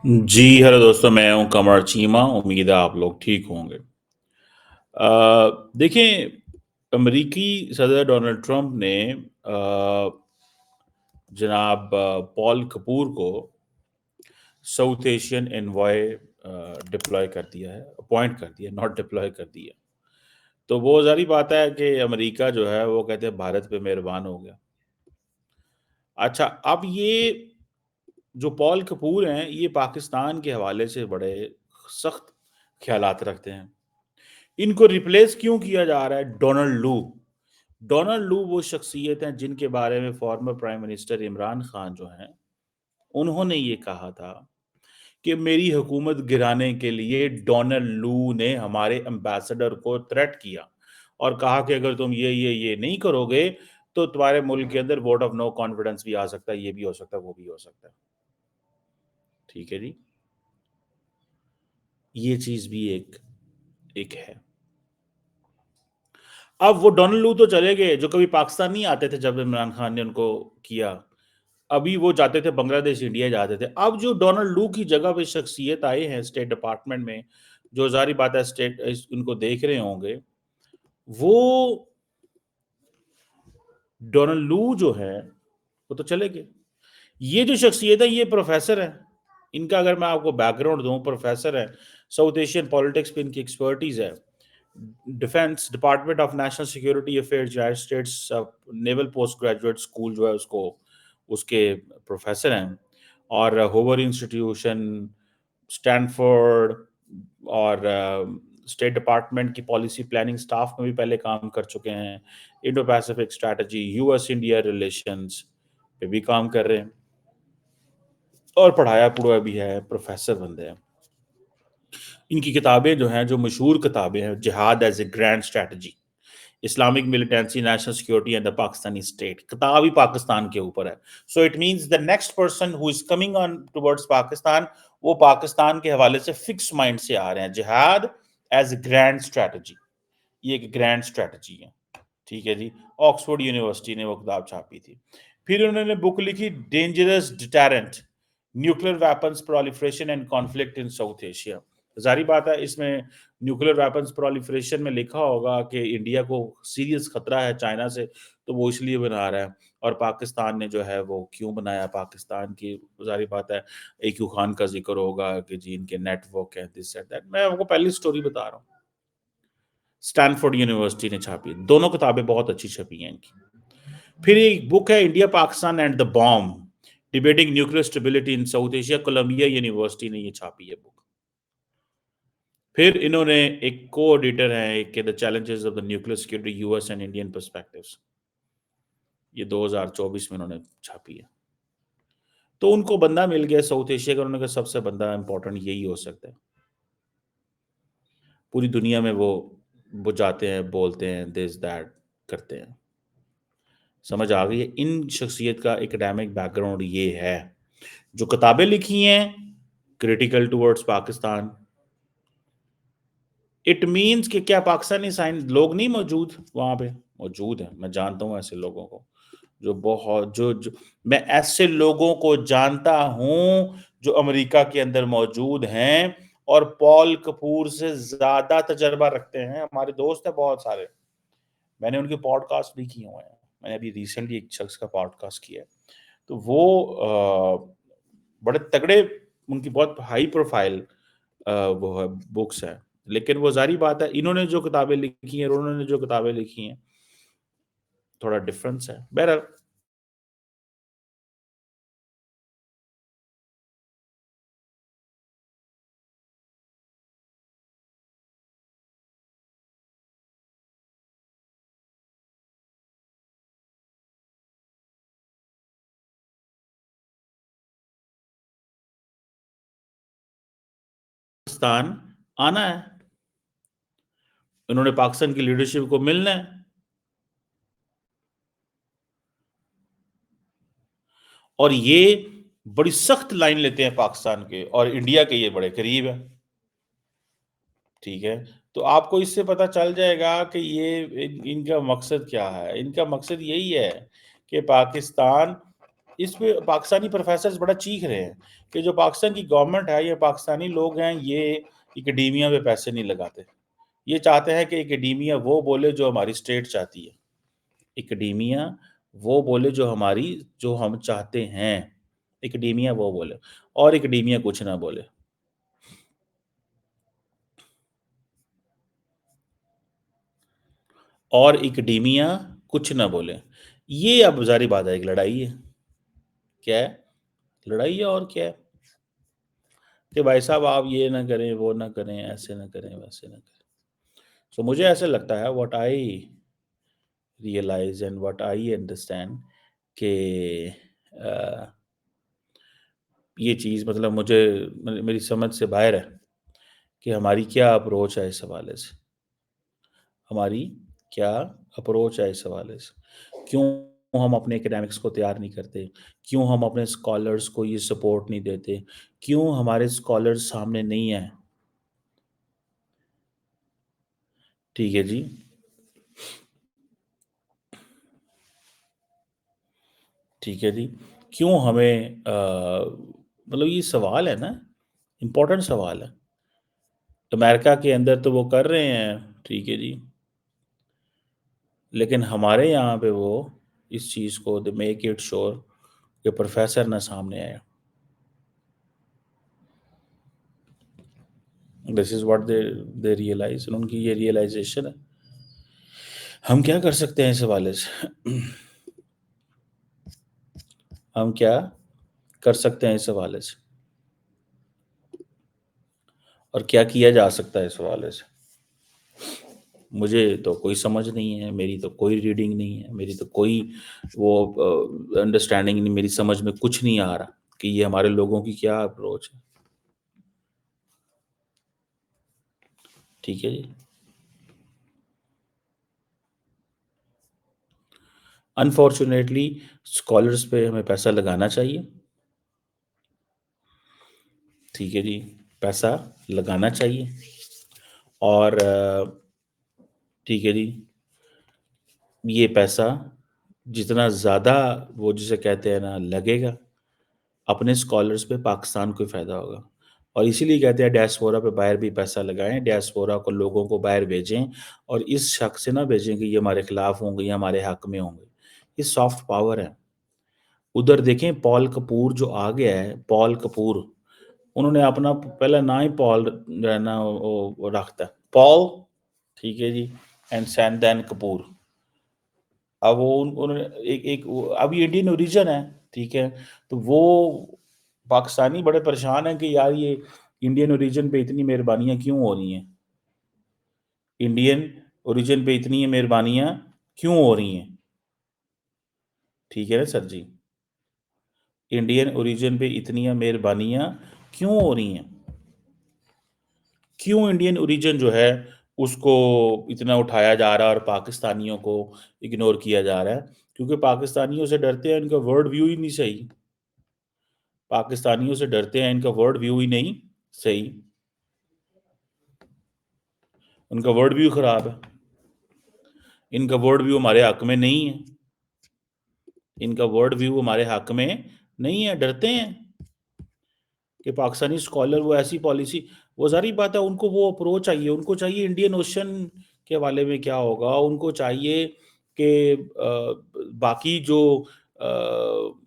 जी hello दोस्तों, मैं हूं कमर चीमा। उम्मीद है आप लोग ठीक होंगे। देखिए, अमेरिकी सदर डोनाल्ड ट्रंप ने जनाब पॉल कपूर को साउथ एशियन एनवॉय डिप्लॉय कर दिया है, अपॉइंट कर दिया, नॉट डिप्लॉय कर दिया। तो वो जारी बात है कि अमेरिका जो है वो कहते हैं भारत पे मेहरबान हो गया। अच्छा, अब ये जो पॉल कपूर हैं ये पाकिस्तान के हवाले से बड़े सख्त ख्यालात रखते हैं। इनको रिप्लेस क्यों किया जा रहा है? डोनाल्ड लू। डोनाल्ड लू वो शख्सियत हैं जिनके बारे में former prime minister Imran Khan जो हैं, उन्होंने ये कहा था कि मेरी हुकूमत गिराने के लिए डोनाल्ड लू ने हमारे एम्बेसडर को थ्रेट किया और कहा कि अगर तुम ये नहीं करोगे तो तुम्हारे मुल्क के अंदर वोट ऑफ नो कॉन्फिडेंस भी आ सकता है, ये भी हो सकता है, वो भी हो सकता है। ठीक है जी, ये चीज भी एक एक है। अब वो डोनाल्ड लू तो चले गए जो कभी पाकिस्तान नहीं आते थे जब इमरान खान ने उनको किया। अभी वो जाते थे बांग्लादेश, इंडिया जाते थे। अब जो डोनाल्ड लू की जगह पे शख्सियत आए हैं स्टेट डिपार्टमेंट में, जो जारी बात है स्टेट उनको देख रहे होंगे, वो डोनाल्ड लू जो है वो तो चले गए। ये जो शख्सियत है ये प्रोफेसर है। इनका अगर मैं आपको बैकग्राउंड दूं, प्रोफेसर है, साउथ एशियन पॉलिटिक्स पे इनकी एक्सपर्टीज है। Defence department of national security affairs United states naval post graduate school जो है उसको उसके प्रोफेसर हैं। और होवर इंस्टीट्यूशन, स्टैनफोर्ड और स्टेट डिपार्टमेंट की पॉलिसी प्लानिंग स्टाफ में भी पहले काम कर चुके हैं। Indo Pacific strategy, US India relations पे भी काम कर रहे हैं और पढ़ाया पढ़ाया भी है, प्रोफेसर बंदे हैं। इनकी किताबें जो हैं, जो मशहूर किताबें हैं, जिहाद as a grand strategy, Islamic militancy, national security and the Pakistani state, किताब ही पाकिस्तान के ऊपर है। So it means the next person who is coming on towards Pakistan, वो पाकिस्तान के हवाले से फिक्स माइंड से आ रहे हैं। जिहाद एज ए ग्रैंड स्ट्रैटेजी, ये एक ग्रैंड स्ट्रैटेजी है। ठीक है जी। ऑक्सफोर्ड यूनिवर्सिटी ने वो किताब छापी थी। फिर उन्होंने बुक लिखी dangerous deterrent, nuclear weapons proliferation and conflict in South Asia. जारी बात है इसमें न्यूक्लियर वेपन्स प्रोलिफरेशन में लिखा होगा कि इंडिया को सीरियस खतरा है चाइना से, तो वो इसलिए बना रहा है। और पाकिस्तान ने जो है वो क्यों बनाया, पाकिस्तान की जारी बात है AQ खान का जिक्र होगा कि जी इनके नेटवर्क है, दिस दैट। मैं आपको पहली स्टोरी बता रहा हूँ, स्टैनफोर्ड यूनिवर्सिटी ने छापी। दोनों किताबें बहुत अच्छी छपी हैं इनकी। फिर एक बुक है India Pakistan and the bomb, debating nuclear stability in South Asia, Columbia University ने ये छापी है बुक। फिर इन्होंने एक को एडिटर है कि the challenges of the nuclear security US and Indian perspectives, ये 2024 में उन्होंने छापी है। तो उनको बंदा मिल गया साउथ एशिया का, उन्होंने कहा सबसे बंदा इंपॉर्टेंट यही हो सकता है। पूरी दुनिया में वो जाते हैं, बोलते हैं, दिस दैट करते हैं। समझ आ गई है? इन शख्सियत का एकेडमिक बैकग्राउंड ये है। जो किताबें लिखी हैं critical towards Pakistan, it means कि क्या पाकिस्तानी साइंस लोग नहीं मौजूद वहां पे? मौजूद है। मैं जानता हूं ऐसे लोगों को, जो बहुत जो मैं ऐसे लोगों को जानता हूं जो अमेरिका के अंदर मौजूद हैं और पॉल कपूर से ज्यादा तजर्बा रखते हैं। हमारे दोस्त हैं बहुत सारे, मैंने उनके पॉडकास्ट भी किए हुए हैं। मैंने अभी रिसेंटली एक शख्स का पॉडकास्ट किया है। तो वो बड़े तगड़े, उनकी बहुत हाई प्रोफाइल वो है, बुक्स है। लेकिन वो जारी बात है इन्होंने जो किताबें लिखी हैं और उन्होंने जो किताबें लिखी हैं थोड़ा डिफरेंस है। बहरहाल पाकिस्तान आना है, उन्होंने पाकिस्तान की लीडरशिप को मिलना है। और ये बड़ी सख्त लाइन लेते हैं पाकिस्तान के, और इंडिया के ये बड़े करीब है। ठीक है। तो आपको इससे पता चल जाएगा कि इनका मकसद क्या है। इनका मकसद यही है कि पाकिस्तान इस पे पाकिस्तानी प्रोफेसर्स बड़ा चीख रहे हैं कि जो पाकिस्तान की गवर्नमेंट है, ये पाकिस्तानी लोग हैं, ये एकेडेमिया पे पैसे नहीं लगाते। ये चाहते हैं कि एकेडेमिया वो बोले जो हमारी स्टेट चाहती है। एकेडेमिया वो बोले जो हम चाहते हैं। एकेडेमिया वो बोले और एकेडेमिया कुछ ना बोले। और एकेडेमिया कुछ ना बोले। ये अब ज़ाहिर बात है एक लड़ाई है। क्या है? लड़ाई है और क्या है? कि भाई साहब आप ये ना करें, वो ना करें, ऐसे ना करें, वैसे ना करें। सो मुझे ऐसे लगता है what I realise and what I understand कि अ, ये चीज़ मतलब मुझे मेरी समझ से बाहर है कि हमारी क्या अप्रोच है इस हवाले से। हमारी क्या अप्रोच है इस हवाले से। क्यों हम अपने एकेडमिक्स को तैयार नहीं करते? क्यों हम अपने स्कॉलर्स को ये सपोर्ट नहीं देते? क्यों हमारे स्कॉलर्स सामने नहीं हैं? ठीक है जी। ठीक है जी। क्यों हमें मतलब ये सवाल है ना, इम्पोर्टेंट सवाल है। अमेरिका के अंदर तो वो कर रहे हैं, ठीक है जी। लेकिन हमारे यहाँ पे वो इस चीज़ को दे मेक इट श्योर कि प्रोफेसर ना सामने आए। This is what they realise, उनकी ये रियलाइजेशन है। हम क्या कर सकते हैं इस हवाले से? हम क्या कर सकते हैं इस हवाले से? और क्या किया जा सकता है इस हवाले से? मुझे तो कोई समझ नहीं है, मेरी तो कोई रीडिंग नहीं है, मेरी तो कोई वो अंडरस्टैंडिंग नहीं, मेरी समझ में कुछ नहीं आ रहा कि ये हमारे लोगों की क्या अप्रोच है। ठीक है जी। अनफॉर्चुनेटली स्कॉलर्स पे हमें पैसा लगाना चाहिए। ठीक है जी। पैसा लगाना चाहिए। और ठीक है जी। ये पैसा जितना ज़्यादा वो जिसे कहते हैं ना लगेगा अपने स्कॉलर्स पे, पाकिस्तान को फ़ायदा होगा। और इसीलिए कहते हैं डायस्पोरा पे बाहर भी पैसा लगाएं, डायस्पोरा को लोगों को बाहर भेजें और इस शक से ना भेजें कि ये हमारे खिलाफ होंगे या हमारे हक में होंगे। ये सॉफ्ट पावर है। उधर देखें पॉल कपूर जो आ गया है, पॉल कपूर, उन्होंने अपना पहला ना ही पॉल जो है ना वो रखता है पॉल, ठीक है जी, एंड सैन कपूर। अब वो उन्होंने एक एक अब ये इंडियन ओरिजिन है, ठीक है। तो वो पाकिस्तानी बड़े परेशान हैं कि यार ये इंडियन ओरिजिन पे इतनी मेहरबानियां क्यों हो रही हैं? इंडियन ओरिजिन पे इतनी मेहरबानियां क्यों हो रही हैं? ठीक है ना सर जी। इंडियन ओरिजिन पे इतनी मेहरबानियां क्यों हो रही हैं? क्यों इंडियन ओरिजिन जो है उसको इतना उठाया जा रहा है और पाकिस्तानियों को इग्नोर किया जा रहा है? क्योंकि पाकिस्तानियों से डरते हैं, इनका वर्ल्ड व्यू ही नहीं सही। पाकिस्तानियों से डरते हैं, इनका वर्ल्ड व्यू ही नहीं सही। उनका वर्ल्ड व्यू खराब है। इनका वर्ल्ड व्यू हमारे हक में नहीं है। इनका वर्ल्ड व्यू हमारे हक में नहीं है, डरते हैं कि पाकिस्तानी स्कॉलर वो ऐसी पॉलिसी, वो सारी बात है, उनको वो अप्रोच चाहिए, उनको चाहिए इंडियन ओशन के हवाले में क्या होगा, उनको चाहिए कि बाकी जो अ,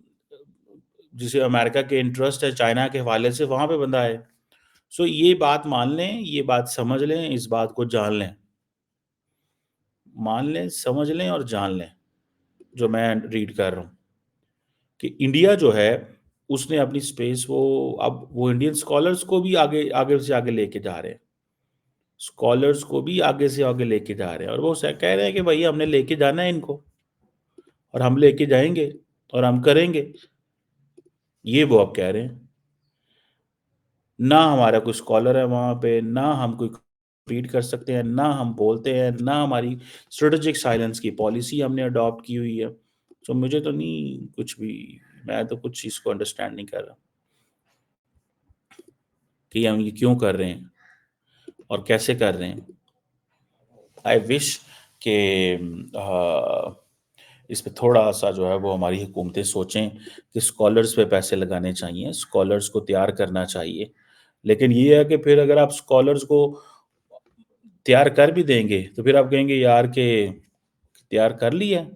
जिसे अमेरिका के इंटरेस्ट है चाइना के हवाले से वहाँ पे बंदा है। सो ये बात मान लें, ये बात समझ लें, इस बात को जान लें। मान लें, समझ लें और जान लें, जो मैं रीड कर रहा हूँ कि इंडिया जो है उसने अपनी स्पेस वो अब वो इंडियन स्कॉलर्स को भी आगे आगे से आगे लेके जा रहे हैं। स्कॉलर्स को भी आगे से आगे लेके जा रहे हैं और वो कह रहे हैं कि भई हमने लेके जाना है इनको और हम लेके जाएँगे और हम करेंगे। ये वो अब कह रहे हैं। ना हमारा कोई स्कॉलर है वहाँ पे, ना हम कोई कम्पीट कर सकते हैं, ना हम बोलते हैं, ना हमारी स्ट्रेटेजिक साइलेंस की पॉलिसी हमने अडॉप्ट की हुई है। तो मुझे तो नहीं कुछ भी, मैं तो कुछ चीज़ को अंडरस्टैंड नहीं कर रहा कि हम ये क्यों कर रहे हैं और कैसे कर रहे हैं। आई विश कि इस पे थोड़ा सा जो है वो हमारी हुकूमतें सोचें कि स्कॉलर्स पे पैसे लगाने चाहिए, स्कॉलर्स को तैयार करना चाहिए। लेकिन ये है कि फिर अगर आप स्कॉलर्स को तैयार कर भी देंगे तो फिर आप कहेंगे यार कि तैयार कर लिया है,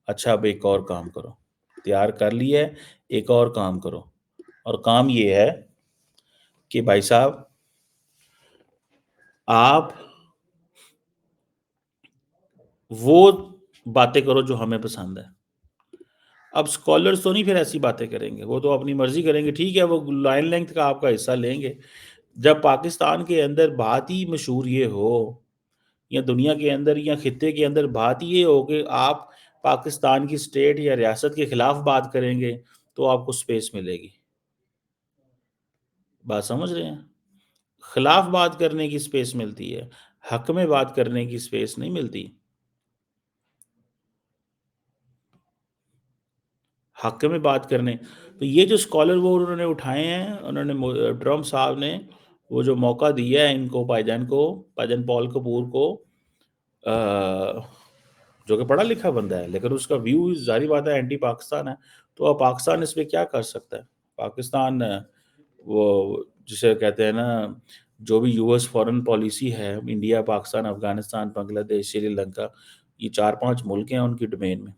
अच्छा अब एक और काम करो। तैयार कर लिया है, एक और काम करो। और काम ये है कि भाई साहब आप वो बातें करो जो हमें पसंद है। अब स्कॉलर्स तो नहीं फिर ऐसी बातें करेंगे, वो तो अपनी मर्जी करेंगे। ठीक है, वो लाइन लेंथ का आपका हिस्सा लेंगे। जब पाकिस्तान के अंदर बात ही मशहूर ये हो, या दुनिया के अंदर या खित्ते के अंदर बात ये हो कि आप पाकिस्तान की स्टेट या रियासत के खिलाफ बात करेंगे, तो आपको स्पेस मिलेगी। बात समझ रहे हैं? खिलाफ बात करने की स्पेस मिलती है, हक में बात करने की स्पेस नहीं मिलती। हक में बात करने, तो ये जो स्कॉलर वो उन्होंने उठाए हैं, उन्होंने ट्रम्प साहब ने वो जो मौका दिया है इनको, भाईजान पॉल कपूर को, जो कि पढ़ा लिखा बंदा है, लेकिन उसका व्यू जारी बात है एंटी पाकिस्तान है। तो अब पाकिस्तान इस पे क्या कर सकता है? पाकिस्तान वो जिसे कहते हैं ना, जो भी यूएस फॉरेन पॉलिसी है, इंडिया, पाकिस्तान, अफगानिस्तान, बांग्लादेश, श्रीलंका, ये 4-5 मुल्क हैं उनकी डोमेन में।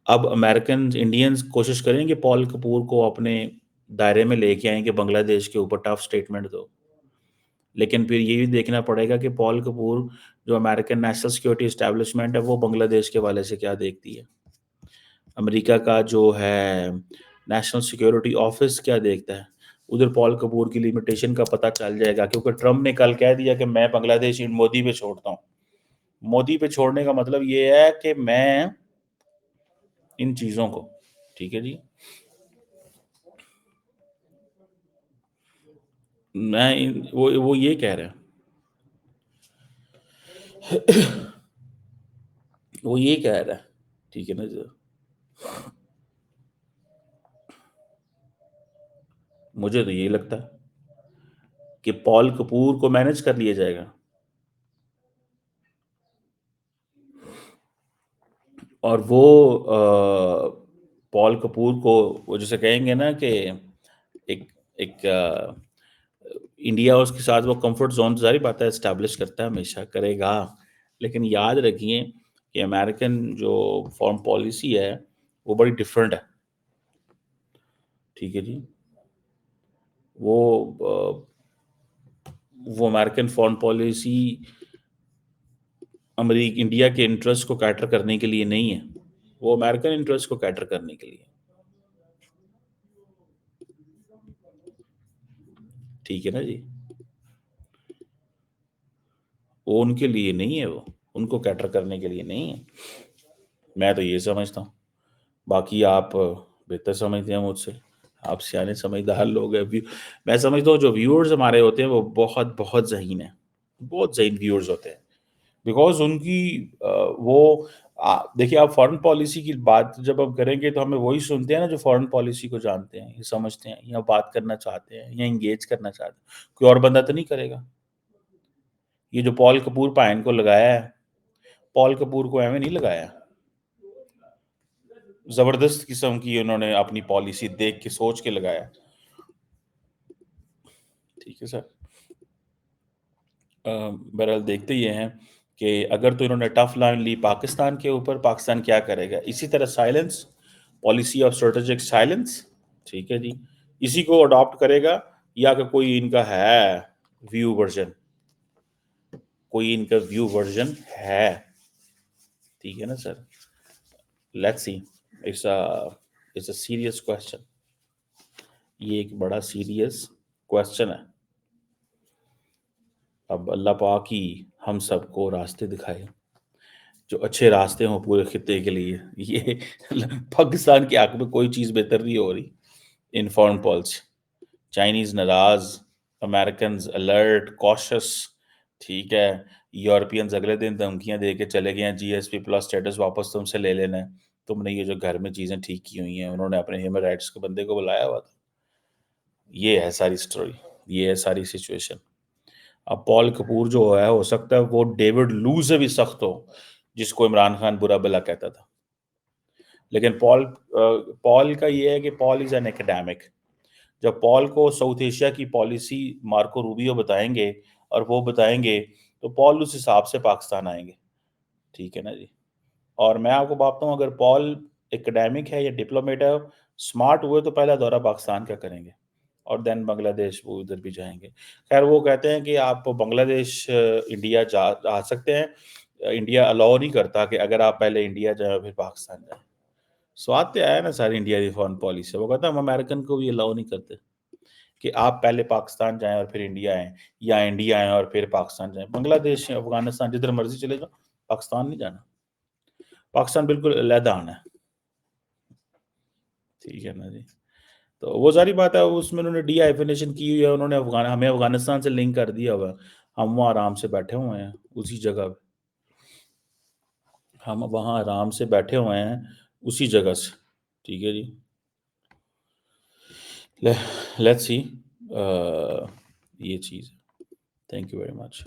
अब अमेरिकन इंडियंस कोशिश करेंगे पॉल कपूर को अपने दायरे में लेके आएंगे, बांग्लादेश के ऊपर टफ स्टेटमेंट दो। लेकिन फिर ये भी देखना पड़ेगा कि पॉल कपूर, जो अमेरिकन नेशनल सिक्योरिटी एस्टेब्लिशमेंट है, वो बांग्लादेश के वाले से क्या देखती है। अमेरिका का जो है नेशनल सिक्योरिटी ऑफिस क्या देखता है। उधर पॉल कपूर की लिमिटेशन का पता चल जाएगा, क्योंकि ट्रम्प ने कल कह दिया कि मैं बांग्लादेश मोदी पे छोड़ता हूँ। मोदी पे छोड़ने का मतलब ये है कि मैं इन चीज़ों को, ठीक है जी, वो ये कह रहे हैं, वो ये कह रहा है, ठीक है ना जी। मुझे तो यही लगता है कि पॉल कपूर को मैनेज कर लिया जाएगा, और वो पॉल कपूर को, वो जैसे कहेंगे ना कि एक एक इंडिया उसके साथ वो कंफर्ट जोन, सारी बातें इस्टेब्लिश करता है, हमेशा करेगा। लेकिन याद रखिए कि अमेरिकन जो फॉरेन पॉलिसी है वो बड़ी डिफरेंट है, ठीक है जी। वो वो American foreign policy America India के इंटरेस्ट को कैटर करने के लिए नहीं है, वो अमेरिकन इंटरेस्ट को कैटर करने के लिए, ठीक है ना जी। वो उनके लिए नहीं है, वो उनको कैटर करने के लिए नहीं है। मैं तो ये समझता हूँ। बाकी आप बेहतर समझते हैं मुझसे, आप सियाने समझदार लोग हैं। मैं समझता हूँ जो व्यूअर्स हमारे होते हैं वो बहुत बहुत ज़हीन है, बहुत ज़हीन व्यूअर्स होते हैं। बिकॉज उनकी वो देखिए, आप फॉरेन पॉलिसी की बात जब आप करेंगे तो हमें वही सुनते हैं ना जो फॉरेन पॉलिसी को जानते हैं, ये समझते हैं, या बात करना चाहते हैं, या इंगेज करना चाहते हैं। कोई और बंदा तो नहीं करेगा। ये जो पॉल कपूर पायन को लगाया है, पॉल कपूर को एवं नहीं लगाया, जबरदस्त किस्म की उन्होंने अपनी पॉलिसी देख के सोच के लगाया, ठीक है सर। बहरहाल देखते ये हैं कि अगर तो इन्होंने टफ लाइन ली पाकिस्तान के ऊपर, पाकिस्तान क्या करेगा। इसी तरह silence, policy of strategic silence, ठीक है जी, इसी को अडॉप्ट करेगा, या कि कोई इनका है व्यू वर्जन, कोई इनका व्यू वर्जन है, ठीक है ना sir. Let's see, it's a it's a serious question, ये एक बड़ा सीरियस क्वेश्चन है। अब अल्लाह पाक ही हम सबको रास्ते दिखाए, जो अच्छे रास्ते हों पूरे खित्ते के लिए। ये पाकिस्तान के हक में कोई चीज़ बेहतर नहीं हो रही इन फॉरेन पॉलिसी। चाइनीज़ नाराज़, अमेरिकन अलर्ट, कॉशस, ठीक है। यूरोपियंस अगले दिन धमकियां दे के चले गए हैं, जीएसपी प्लस स्टेटस वापस तुमसे ले लेना है, तुमने ये जो घर में चीज़ें ठीक की हुई हैं। उन्होंने अपने ह्यूमन राइट्स के बंदे को बुलाया हुआ था। ये है सारी स्टोरी, ये है सारी सिचुएशन। अब पॉल कपूर जो है, हो सकता है वो डेविड लू से भी सख्त हो, जिसको इमरान खान बुरा भला कहता था। लेकिन पॉल का ये है कि पॉल इज़ एन एकेडमिक। जब पॉल को साउथ एशिया की पॉलिसी मार्को रूबियो बताएंगे और वो बताएंगे, तो पॉल उस हिसाब से पाकिस्तान आएंगे। ठीक है ना जी। और मैं आपको बताता हूँ, अगर पॉल एकेडमिक है या डिप्लोमेट है, स्मार्ट हुए तो पहला दौरा पाकिस्तान का करेंगे और देन बांग्लादेश वो उधर भी जाएंगे। खैर वो कहते हैं कि आप बांग्लादेश इंडिया जा सकते हैं, इंडिया अलाउ नहीं करता कि अगर आप पहले इंडिया जाए फिर पाकिस्तान जाए। स्वाद तो आया ना सारी इंडिया की फॉरेन पॉलिसी, वो कहता है हम अमेरिकन को भी अलाउ नहीं करते कि आप पहले पाकिस्तान जाएं और फिर इंडिया आएं, या इंडिया आएं और फिर पाकिस्तान जाएं। बांग्लादेश अफगानिस्तान जिधर मर्जी चले जाओ, पाकिस्तान नहीं जाना। पाकिस्तान बिल्कुल अलहदा आना है। ठीक है ना जी। तो वो सारी बात है, उसमें उन्होंने डी हाइफिनेशन की हुई है, उन्होंने हमें अफगानिस्तान से लिंक कर दिया हुआ है। हम वहाँ आराम से बैठे हुए हैं उसी जगह पे, हम वहाँ आराम से बैठे हुए हैं उसी जगह से। ठीक है जी। लेट्स सी ये चीज़। Thank you very much.